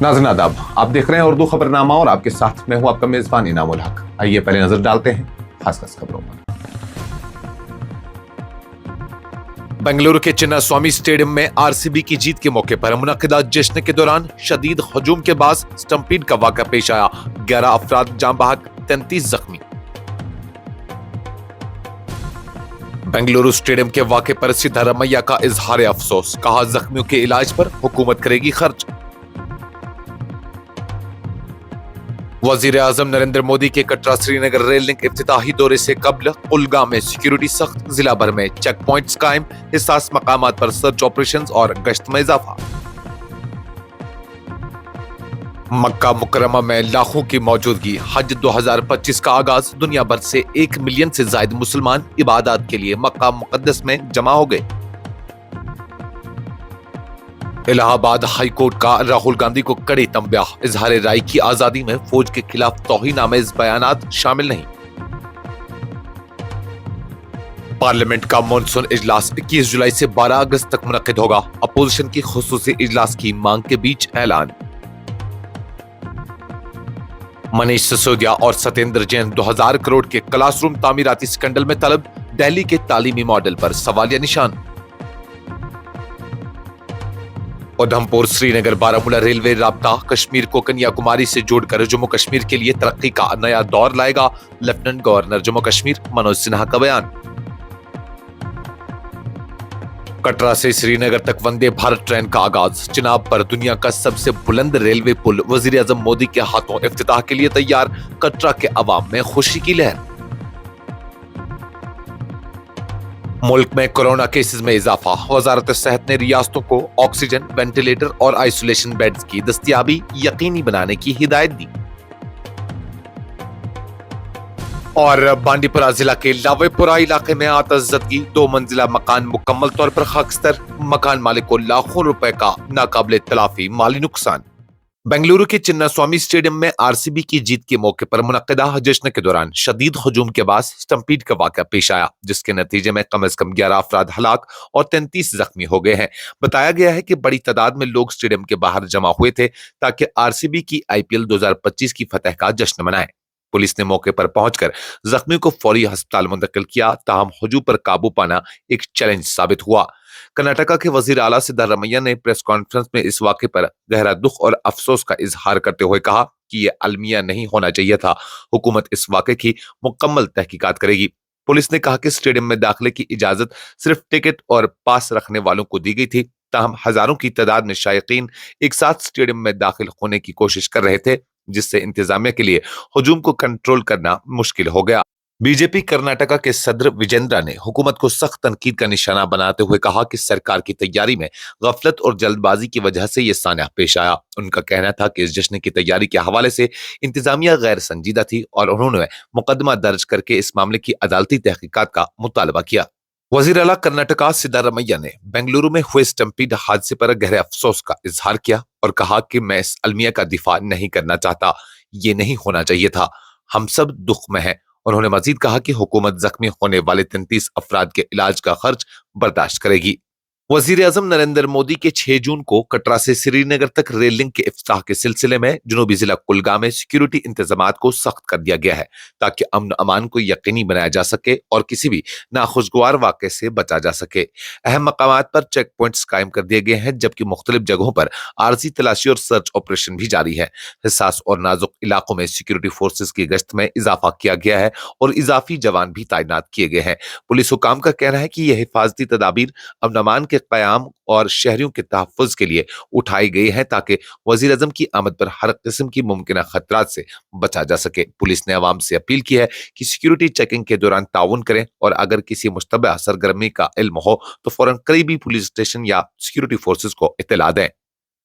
नाज़रीन आदाब, आप देख रहे हैं उर्दू खबरनामा और आपके साथ मैं हूं आपका मेजबान इनामुल हक। आइए पहले नजर डालते हैं खास खबरों पर। बेंगलुरु के चिन्ना स्वामी स्टेडियम में आरसीबी की जीत के मौके पर मुनक्किदा जश्न के दौरान शदीद हजूम के बाद स्टंपीड का वाक़या पेश आया। 11 अफराद जान बहक, 33 जख्मी। बेंगलुरु स्टेडियम के वाक़े पर सिद्धारमैया का इजहार अफसोस, कहा जख्मियों के इलाज पर हुकूमत करेगी खर्च। वजीर आजम नरेंद्र मोदी के कटरा श्रीनगर रेल लिंक इफ्तिताही दौरे से कबल कुलगाम में सिक्योरिटी सख्त, जिला भर में चेक पॉइंट्स कायम, हिसास मकामात पर सर्च ऑपरेशंस और गश्त में इजाफा। मक्का मुकर्रमा में लाखों की मौजूदगी, हज 2025 का आगाज, दुनिया भर से 1 मिलियन से ज्यादा मुसलमान इबादत के लिए मक्का मुकद्दस में जमा हो गए। इलाहाबाद हाई कोर्ट का राहुल गांधी को कड़ी तंबिया, इजहार राय की आजादी में फौज के खिलाफ तौहीन-आमेज बयानात शामिल नहीं। पार्लियामेंट का मॉनसून इजलास 21 जुलाई से 12 अगस्त तक मुनक्किद होगा। अपोजिशन की खुसूसी इजलास की मांग के बीच ऐलान। मनीष सिसोदिया और सत्येंद्र जैन 2000 करोड़ के क्लासरूम तामीराती स्कैंडल में तलब, दिल्ली के तालीमी मॉडल पर सवालिया निशान। उधमपुर श्रीनगर बारामूला रेलवे राब्ता कश्मीर को कन्याकुमारी से जोड़कर जम्मू कश्मीर के लिए तरक्की का नया दौर लाएगा, लेफ्टिनेंट गवर्नर जम्मू कश्मीर मनोज सिन्हा का बयान। कटरा से श्रीनगर तक वंदे भारत ट्रेन का आगाज, चिनाब पर दुनिया का सबसे बुलंद रेलवे पुल वजीर आजम मोदी के हाथों इफ्तिताह के लिए तैयार, कटरा के अवाम में खुशी की लहर। मुल्क में कोरोना केसेस में इजाफा, वजारत सेहत ने रियासतों को ऑक्सीजन, वेंटिलेटर और आइसोलेशन बेड्स की दस्तयाबी यकीनी बनाने की हिदायत दी। और बांडीपुरा जिला के लावेपुरा इलाके में आतशज़दगी, 2 मंजिला मकान मुकम्मल तौर पर खाकस्तर, मकान मालिक को लाखों रुपए का नाकाबिले तलाफी माली नुकसान। बेंगलुरु के चिन्ना स्वामी स्टेडियम में आरसीबी की जीत के मौके पर मुनक्किदा जश्न के दौरान शदीद हजूम के बाद स्टंपीड का वाक़या पेश आया, जिसके नतीजे में कम से कम 11 अफराद हलाक और 33 जख्मी हो गए हैं। बताया गया है कि बड़ी तादाद में लोग स्टेडियम के बाहर जमा हुए थे ताकि आरसीबी की आईपीएल 2025 की फतह का जश्न मनाएं। पुलिस ने मौके पर पहुंचकर जख्मियों को फौरी अस्पताल मुंतकिल किया, ताहम हजूम पर काबू पाना एक चैलेंज साबित हुआ। कर्नाटका के वजीर आला सिद्धारमैया ने प्रेस कॉन्फ्रेंस में इस वाक़े पर गहरा दुख और अफसोस का इजहार करते हुए कहा कि यह अलमिया नहीं होना चाहिए था। हुकूमत इस वाक़े की मुकम्मल तहकीकात करेगी। पुलिस ने कहा कि स्टेडियम में दाखिले की इजाजत सिर्फ टिकट और पास रखने वालों को दी गई थी, ताहम हजारों की तादाद में शायकीन एक साथ स्टेडियम में दाखिल होने की कोशिश कर रहे थे, जिससे इंतजामिया के लिए हजूम को कंट्रोल करना मुश्किल हो गया। बीजेपी कर्नाटका के सदर विजेंद्रा ने हुकूमत को सख्त तनकीद का निशाना बनाते हुए कहा कि सरकार की तैयारी में गफलत और जल्दबाजी की वजह से ये सान्या पेश आया। उनका कहना था कि इस जश्न की तैयारी के हवाले से इंतजामिया गैर संजीदा थी और उन्होंने मुकदमा दर्ज करके इस मामले की अदालती तहकीकात का मुतालबा किया। वजीर आला कर्नाटका सिद्धारमैया ने बेंगलुरु में हुए स्टंपीड हादसे पर गहरे अफसोस का इजहार किया और कहा कि मैं इस अलमिया का दिफा नहीं करना चाहता, ये नहीं होना चाहिए था, हम सब दुख में हैं। उन्होंने मजीद कहा कि हुकूमत जख्मी होने वाले 33 अफराद के इलाज का खर्च बर्दाश्त करेगी। वजीर आजम नरेंद्र मोदी के 6 जून को कटरा से श्रीनगर तक रेल लिंक के इफ्तिताह के सिलसिले में जनूबी जिला कुलगाम में सिक्योरिटी इंतजामात को सख्त कर दिया गया है ताकि अमन अमान को यकीनी बनाया जा सके और किसी भी नाखुशगवार वाक़े से बचा जा सके। अहम मकामात पर चेक पॉइंट्स कायम कर दिए गए हैं, जबकि मुख्तलिफ जगहों पर आरजी तलाशी और सर्च ऑपरेशन भी जारी है। हिसास और नाजुक इलाकों में सिक्योरिटी फोर्सेज की गश्त में इजाफा किया गया है और इजाफी जवान भी तैनात किए गए हैं। पुलिस हुकाम का कहना है कि यह हिफाजती तदाबीर अमन अमान के क़याम और शहरियों के तहफ़्फ़ुज़ के लिए उठाई गई है ताकि वज़ीर आज़म की आमद पर हर किस्म की मुमकिन खतरात से बचा जा सके। पुलिस ने अवाम से अपील की है कि सिक्योरिटी चेकिंग के दौरान ताउन करें और अगर किसी मुश्तबह सरगर्मी का इल्म हो तो फौरन करीबी पुलिस स्टेशन या सिक्योरिटी फोर्सेज को इत्तला दें।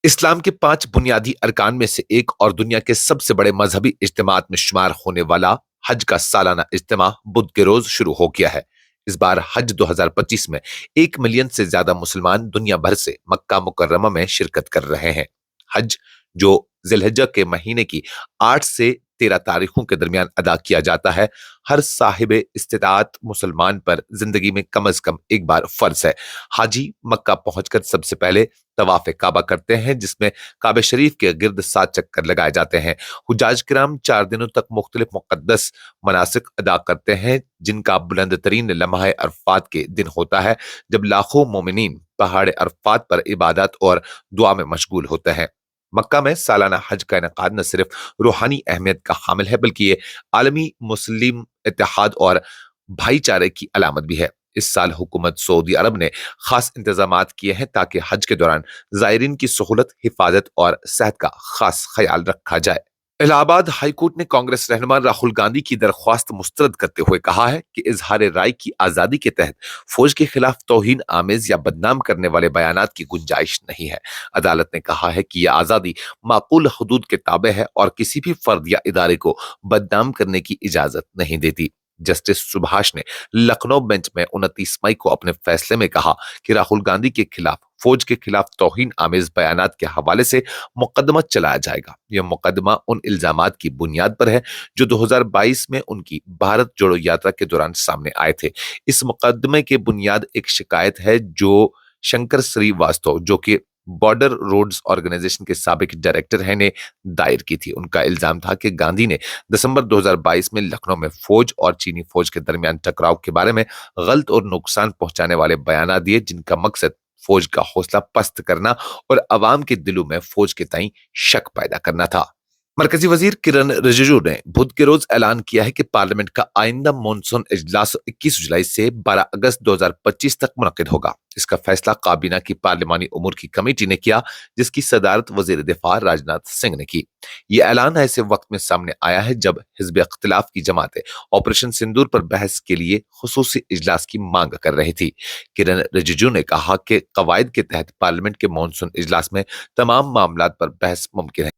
इस्लाम के 5 बुनियादी अरकान में से एक और दुनिया के सबसे बड़े मजहबी इज्तिमात में शुमार होने वाला हज का सालाना इज्तिमा बुध के रोज शुरू हो गया है। इस बार हज 2025 में 1 मिलियन से ज्यादा मुसलमान दुनिया भर से मक्का मुकर्रमा में शिरकत कर रहे हैं। हज जो जिलहिज्जा के महीने की 8 से 13 तारीखों के दरमियान अदा किया जाता है। हर साहिब इस्तिताअत मुसलमान पर जिंदगी में कम से कम एक बार फर्ज है। हाजी मक्का पहुंचकर सबसे पहले तवाफ काबा करते हैं, जिसमें काबे शरीफ के गिर्द 7 चक्कर लगाए जाते हैं। हुज्जाज किराम 4 दिनों तक मुख्तलिफ मुकद्दस मनासिक अदा करते हैं, जिनका बुलंद तरीन लम्हा अरफात के दिन होता है, जब लाखों मोमिनीन पहाड़ अरफात पर इबादत और दुआ में मशगूल होते हैं। मक्का में सालाना हज का इनकाद न सिर्फ रूहानी अहमियत का हामिल है, बल्कि ये आलमी मुस्लिम इत्तेहाद और भाईचारे की अलामत भी है। इस साल हुकूमत सऊदी अरब ने खास इंतजामात किए हैं ताकि हज के दौरान जायरीन की सहूलत, हिफाजत और सेहत का खास ख्याल रखा जाए। इलाहाबाद हाईकोर्ट ने कांग्रेस रहनुमा राहुल गांधी की दरख्वास्त मुस्तरद करते हुए कहा है कि इजहार राय की आजादी के तहत फौज के खिलाफ तौहीन आमेज या बदनाम करने वाले बयानात की गुंजाइश नहीं है। अदालत ने कहा है कि यह आजादी माकूल हदूद के ताबे है और किसी भी फर्द या इदारे को बदनाम करने की इजाजत नहीं देती। जस्टिस सुभाष ने लखनऊ बेंच में 29 मई को अपने फैसले में कहा कि राहुल गांधी के खिलाफ फौज के खिलाफ तौहीन आमेज बयानात के हवाले से मुकदमा चलाया जाएगा। यह मुकदमा उन इल्जामात की बुनियाद पर है जो 2022 में उनकी भारत जोड़ो यात्रा के दौरान सामने आए थे। इस मुकदमे के बुनियाद एक शिकायत है जो शंकर श्रीवास्तव, जो कि बॉर्डर रोड्स ऑर्गेनाइजेशन के साबिक डायरेक्टर हैं, ने दायर की थी। उनका इल्जाम था कि गांधी ने दिसंबर 2022 में लखनऊ में फौज और चीनी फौज के दरमियान टकराव के बारे में गलत और नुकसान पहुंचाने वाले बयान दिए, जिनका मकसद फौज का हौसला पस्त करना और अवाम के दिलों में फौज के ताईं शक पैदा करना था। मरकजी वजीर किरण रिजिजू ने बुध के रोज ऐलान किया है कि पार्लियामेंट का आइंदा मॉनसून इजलास 21 जुलाई से 12 अगस्त 2025 तक मुनक्किद होगा। इसका फैसला काबीना की पार्लिमानी उमूर की कमेटी ने किया, जिसकी सदारत वजीर दिफा राजनाथ सिंह ने की। ये ऐलान ऐसे वक्त में सामने आया है जब हिजब इख्तिलाफ की जमातें ऑपरेशन सिंदूर पर बहस के लिए खुसूसी इजलास की मांग कर रही थी। किरण रिजिजू ने कहा कि कवायद के तहत पार्लियामेंट के मॉनसून इजलास में तमाम मामलात पर बहस मुमकिन है।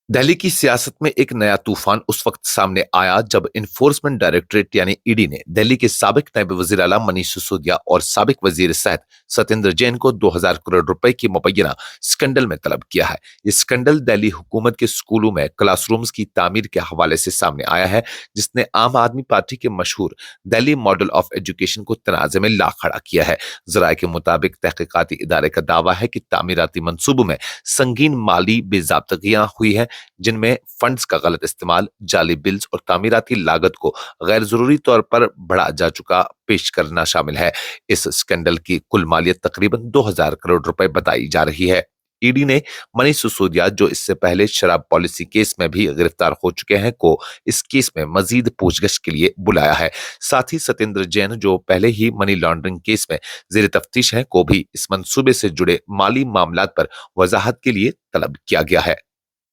दिल्ली की सियासत में एक नया तूफान उस वक्त सामने आया जब इन्फोर्समेंट डायरेक्टरेट यानी ईडी ने दिल्ली के साबिक नायब वजीर आला मनीष सिसोदिया और साबिक वजीर सेहत सत्येंद्र जैन को 2000 करोड़ रुपए की मुबैना स्कैंडल में तलब किया है। ये स्कैंडल दिल्ली हुकूमत के स्कूलों में क्लासरूम्स की तामीर के हवाले से सामने आया है, जिसने आम आदमी पार्टी के मशहूर दिल्ली मॉडल ऑफ एजुकेशन को तनाजे में ला खड़ा किया है। जराये के मुताबिक तहकीकाती इदारे का दावा है कि तामीराती मंसूबों में संगीन माली बेजाब्तगियां हुई है, जिनमें फंड्स का गलत इस्तेमाल, जाली बिल्स और तामीराती लागत को गैर जरूरी तौर पर बढ़ा जा चुका पेश करना शामिल है। इस स्कैंडल की कुल मालियत तकरीबन 2000 करोड़ रुपए बताई जा रही है। ईडी ने मनीष सिसोदिया, जो इससे पहले शराब पॉलिसी केस में भी गिरफ्तार हो चुके हैं, को इस केस में मजीद पूछगछ के लिए बुलाया है। साथ ही सत्येंद्र जैन, जो पहले ही मनी लॉन्ड्रिंग केस में जेर तफ्तीश है, को भी इस मंसूबे से जुड़े माली मामलात पर वजाहत के लिए तलब किया गया है।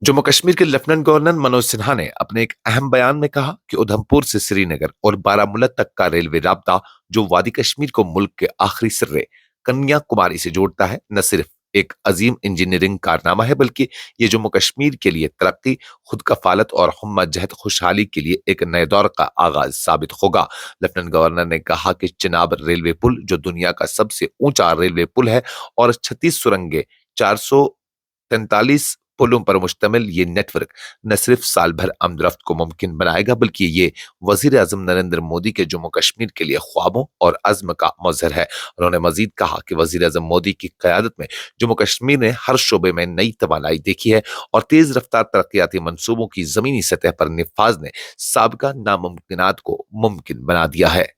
जम्मू कश्मीर के लेफ्टिनेंट गवर्नर मनोज सिन्हा ने अपने एक अहम बयान में कहा कि उधमपुर से श्रीनगर और बारामूला तक का रेलवे राब्ता, जो वादी कश्मीर को मुल्क के आखिरी सिर्रे कन्याकुमारी से जोड़ता है, न सिर्फ एक अजीम इंजीनियरिंग कारनामा है, बल्कि ये जम्मू कश्मीर के लिए तरक्की, खुद कफालत और हुम्मा जहत खुशहाली के लिए एक नए दौर का आगाज साबित होगा। लेफ्टिनेंट गवर्नर ने कहा कि चिनाब रेलवे पुल, जो दुनिया का सबसे ऊंचा रेलवे पुल है और 36 सुरंगें, 443 पुलों पर मुश्तमिल ये नेटवर्क न सिर्फ साल भर आमदरफ्त को मुमकिन बनाएगा, बल्कि ये वजीर आजम नरेंद्र मोदी के जम्मू कश्मीर के लिए ख्वाबों और अज़्म का मज़हर है। उन्होंने मजीद कहा कि वजीर आजम मोदी की क़यादत में जम्मू कश्मीर ने हर शोबे में नई तवानाई देखी है और तेज रफ्तार तरक्याती मंसूबों की जमीनी सतह पर निफाज ने साबका नामुमकिनात को मुमकिन बना दिया है।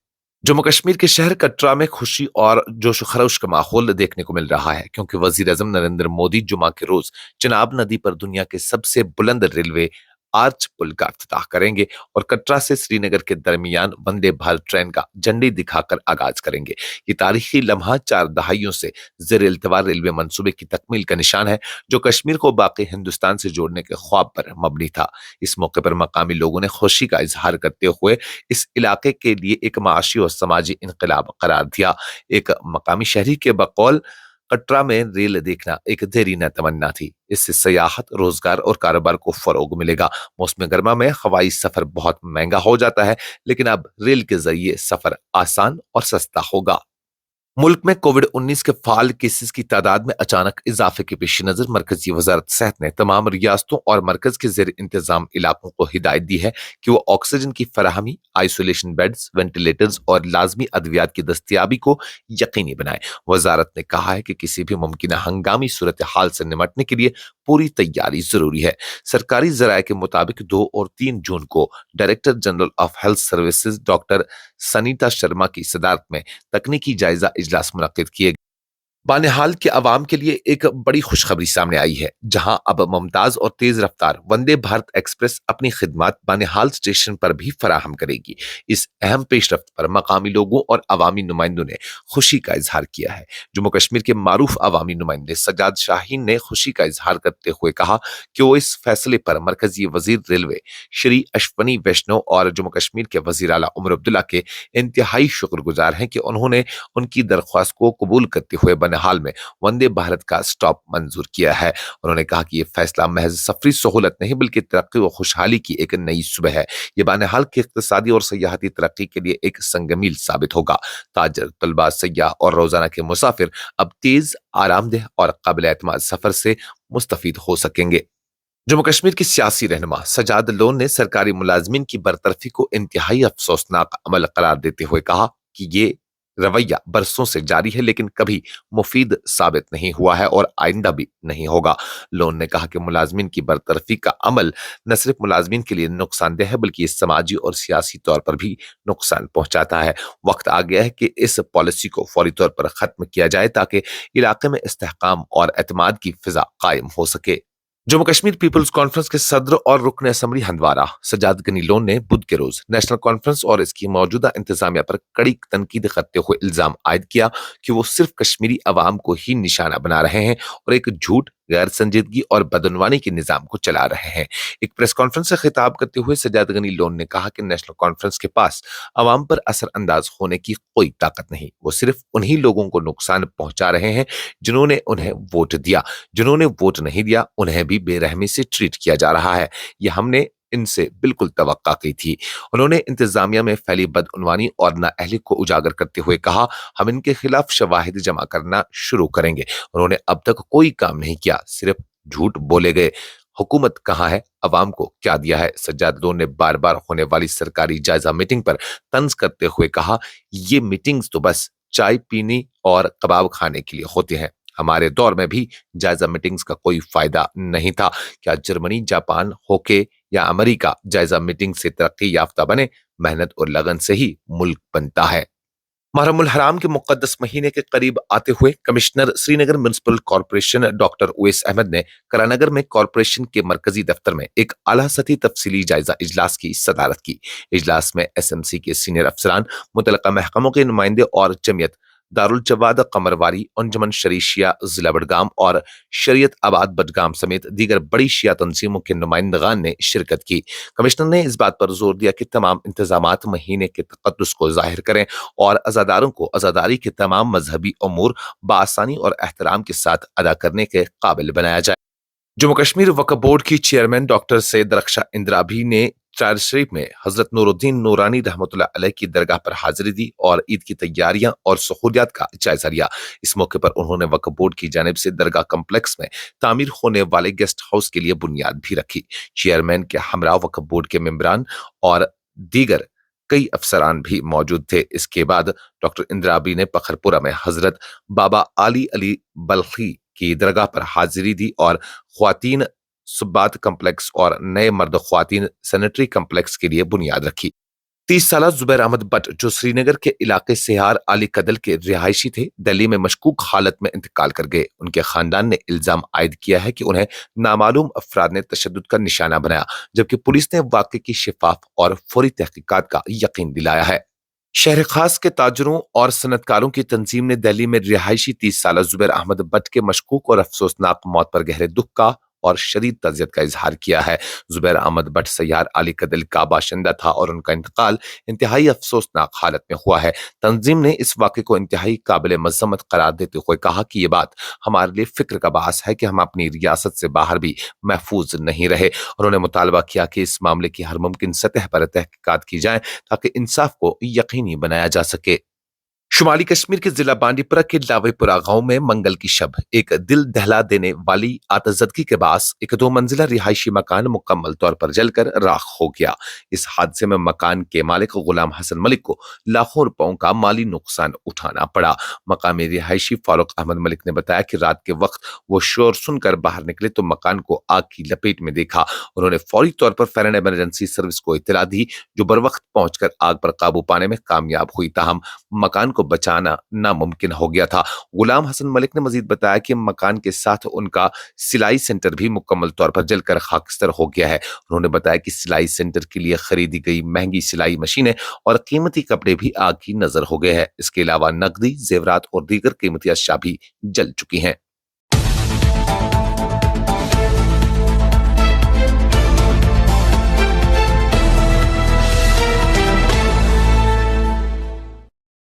जम्मू कश्मीर के शहर कटरा में खुशी और जोश खरोश का माहौल देखने को मिल रहा है, क्योंकि वजीर आजम नरेंद्र मोदी जुमा के रोज चिनाब नदी पर दुनिया के सबसे बुलंद रेलवे आर्च पुल का इफ्तिताह करेंगे और कटरा से श्रीनगर के दरमियान वंदे भारत ट्रेन का झंडी दिखाकर आगाज करेंगे। ये तारीखी लम्हा 4 दहाइयों से ज़ेर इल्तवा रेलवे मंसूबे की तकमील का निशान है, जो कश्मीर को बाकी हिंदुस्तान से जोड़ने के ख्वाब पर मबनी था। इस मौके पर मकामी लोगों ने खुशी का इजहार करते हुए इस इलाके के लिए एक माशी और समाजी इनकलाब करार दिया। एक मकामी शहरी के बकौल, कटरा में रेल देखना एक देरीना तमन्ना थी। इससे सयाहत, रोजगार और कारोबार को फरोग मिलेगा। मौसम गर्मा में हवाई सफर बहुत महंगा हो जाता है, लेकिन अब रेल के जरिए सफर आसान और सस्ता होगा। मुल्क में कोविड-19 के फाल केसेस की तादाद में अचानक इजाफे के पेश नजर मरकजी वजारत सेहत ने तमाम रियासतों और मरकज के जेर इंतजाम इलाकों को हिदायत दी है कि वो ऑक्सीजन की फराहमी, आइसोलेशन बेड्स, वेंटिलेटर्स और लाजमी अद्वियात की दस्तियाबी को यकीनी बनाए। वजारत ने कहा है कि किसी भी मुमकिन हंगामी सूरत हाल से निमटने के लिए पूरी तैयारी जरूरी है। सरकारी जराये के मुताबिक 2 और 3 जून को director general of health services doctor Sunita Sharma की सदारत में तकनीकी जायजा इजलास मुनक्किद किए। बानिहाल के अवाम के लिए एक बड़ी खुशखबरी सामने आई है, जहां अब मुमताज और तेज रफ्तार वंदे भारत एक्सप्रेस अपनी खिदमत बानिहाल स्टेशन पर भी फराहम करेगी। इस अहम पेशरफ्त पर मकामी लोगों और अवामी नुमाइंदों ने खुशी का इजहार किया है। जम्मू कश्मीर के मारूफ अवामी नुमाइंदे सजाद शाहीन ने खुशी का इजहार करते हुए कहा कि वो इस फैसले पर मरकजी वजीर रेलवे श्री अश्वनी वैष्णव और जम्मू कश्मीर के वजीर आला उमर अब्दुल्ला के इंतहाई शुक्रगुजार हैं कि उन्होंने उनकी दरख्वास्त को कबूल करते हुए हाल में वंदे भारत का स्टॉप मंजूर किया है। उन्होंने कहा कि यह फैसला महज सफरी सहूलत नहीं बल्कि तरक्की और खुशहाली की एक नई सुबह है। यह बानिहाल की इक्तिसादी और सयाहती तरक्की के लिए एक संगमील साबित होगा। ताजर, तलबा, सयाह और रोजाना के मुसाफिर अब तेज, आरामदेह और काबिल एतमाद सफर से मुस्तफीद हो सकेंगे। जम्मू कश्मीर की सियासी रहनुमा सजाद लोन ने सरकारी मुलाजमीन की बरतरफी को इंतहाई अफसोसनाक अमल करार देते हुए कहा कि ये रवैया बरसों से जारी है लेकिन कभी मुफीद साबित नहीं हुआ है और आइंदा भी नहीं होगा। लोन ने कहा कि मुलाजमीन की बरतरफी का अमल न सिर्फ मुलाजमीन के लिए नुकसानदेह है बल्कि समाजी और सियासी तौर पर भी नुकसान पहुंचाता है। वक्त आ गया है कि इस पॉलिसी को फौरी तौर पर खत्म किया जाए ताकि इलाके में इस्तेहकाम और एतमाद की फिजा कायम हो सके। जम्मू कश्मीर पीपल्स कॉन्फ्रेंस के सदर और रुकन असम्बली हंदवारा सजाद गनी लोन ने बुध के रोज नेशनल कॉन्फ्रेंस और इसकी मौजूदा इंतजामिया पर कड़ी तनकीद करते हुए इल्जाम आयद किया कि वो सिर्फ कश्मीरी अवाम को ही निशाना बना रहे हैं और एक झूठ, गैर संजीदगी और बदनवानी के निजाम को चला रहे हैं। एक प्रेस कॉन्फ्रेंस से खिताब करते हुए सजाद गनी लोन ने कहा कि नेशनल कॉन्फ्रेंस के पास अवाम पर असर अंदाज होने की कोई ताकत नहीं। वो सिर्फ उन्हीं लोगों को नुकसान पहुंचा रहे हैं जिन्होंने उन्हें वोट दिया। जिन्होंने वोट नहीं दिया उन्हें भी बेरहमी से ट्रीट किया जा रहा है। यह हमने इनसे बिल्कुल तवक्का की थी। उन्होंने इंतजामिया में फैली बदउनवानी और नाअहली को उजागर करते हुए कहा, हम इनके खिलाफ शवाहिद जमा करना शुरू करेंगे। उन्होंने अब तक कोई काम नहीं किया, सिर्फ झूठ बोले गए। हुकूमत कहाँ है, अवाम को क्या दिया है? सज्जाद लोन ने बार बार होने वाली सरकारी जायजा मीटिंग पर तंज करते हुए कहा, ये मीटिंग्स तो बस चाय पीने और कबाब खाने के लिए होती हैं। हमारे दौर में भी जायजा मीटिंग्स का कोई फायदा नहीं था। क्या जर्मनी, जापान, होके या अमेरिका जायजा मीटिंग से तरक्की याफ्ता बने? मेहनत और लगन से ही मुल्क बनता है। मुहर्रमुल हराम के मुकद्दस महीने के करीब आते हुए commissioner Srinagar municipal corporation doctor Uwais Ahmad ने करानगर में कॉरपोरेशन के मरकजी दफ्तर में एक आला सतही तफसीली जायजा इजलास की सदारत की। इजलास में एसएमसी के सीनियर अफसरान, मुतल्लिका महकमों के नुमाइंदे और जमियत दारुल जवाद कमरवारी, अंजुमन शरी शिया जिला बडगाम और शरीयत आबाद बडगाम समेत दीगर बड़ी शिया तंजीमों के नुमाइंदगान ने शिरकत की। कमिश्नर ने इस बात पर जोर दिया कि तमाम इंतजामात महीने के तकद्दुस को जाहिर करें और अजादारों को अजादारी के तमाम मजहबी अमूर बआसानी और एहतराम के साथ अदा करने के काबिल बनाया जाए। जम्मू कश्मीर वक्फ बोर्ड की चेयरमैन डॉक्टर सैयद रक्षा इंद्राबी ने चार शरीफ में हजरत नूरुद्दीन नूरानी रहमतुल्लाह अलैह की दरगाह पर हाजिरी दी और ईद की तैयारियां और सहूलियात का जायजा लिया। इस मौके पर उन्होंने वक्फ बोर्ड की जानिब से दरगाह कम्प्लेक्स में तामीर होने वाले गेस्ट हाउस के लिए बुनियाद भी रखी। चेयरमैन के हमरा वक्फ बोर्ड के मेंबरान और दीगर कई अफसरान भी मौजूद थे। इसके बाद डॉक्टर इंद्राबी ने पखरपुरा में हजरत बाबा आली अली बल्खी की दरगाह पर हाजिरी दी और ख्वातीन सुब्बात कम्प्लेक्स और नए मर्द ख्वातीन सैनिटरी कम्प्लेक्स के लिए बुनियाद रखी। 30 साल जुबैर अहमद बट जो श्रीनगर के इलाके सेहार आली कदल के रिहायशी थे, दिल्ली में मशकूक हालत में इंतकाल कर गए। उनके खानदान ने इल्जाम आयद किया है कि उन्हें नामालूम अफराद ने तशद्दुद का निशाना बनाया, जबकि पुलिस ने वाक़े की शिफाफ और फौरी तहकीकात का यकीन दिलाया है। शहर खास के ताजरों और सनतकारों की तंजीम ने दिल्ली में रिहायशी 30 साल जुबैर अहमद बट के मशकूक और अफसोसनाक मौत पर गहरे दुख का और शदीद तज़ियत का इजहार किया है। जुबैर अहमद बट सैयार आली कदल का बाशिंदा था और उनका इंतकाल इंतहाई अफसोसनाक हालत में हुआ है। तंजीम ने इस वाक़े को इंतहाई काबिल मज़म्मत करार देते हुए कहा कि ये बात हमारे लिए फिक्र का बास है कि हम अपनी रियासत से बाहर भी महफूज नहीं रहे। उन्होंने मुतालबा किया कि इस मामले की हर मुमकिन सतह पर तहकीकात की जाए ताकि इंसाफ को यकीनी बनाया जा सके। شمالی کشمیر کے ضلع بانڈی پورہ کے لاوے پورہ گاؤں میں منگل کی شب ایک دل دہلا دینے والی آتشزدگی کے باعث ایک 2 منزلہ رہائشی مکان مکمل طور پر جل کر راکھ ہو گیا۔ اس حادثے میں مکان کے مالک غلام حسن ملک کو لاکھوں روپوں کا مالی نقصان اٹھانا پڑا۔ مقامی رہائشی فاروق احمد ملک نے بتایا کہ رات کے وقت وہ شور سن کر باہر نکلے تو مکان کو آگ کی لپیٹ میں دیکھا۔ انہوں نے فوری طور پر فائر اینڈ ایمرجنسی سروس کو اطلاع دی جو بروقت پہنچ کر آگ پر قابو پانے میں کامیاب ہوئی، تاہم مکان کو بچانا ناممکن ہو گیا تھا۔ غلام حسن ملک نے مزید بتایا کہ مکان کے ساتھ ان کا سلائی سینٹر بھی مکمل طور پر جل کر خاکستر ہو گیا ہے۔ انہوں نے بتایا کہ سلائی سینٹر کے لیے خریدی گئی مہنگی سلائی مشینیں اور قیمتی کپڑے بھی آگ کی نظر ہو گئے ہیں۔ اس کے علاوہ نقدی، زیورات اور دیگر قیمتی اشیاء بھی جل چکی ہیں۔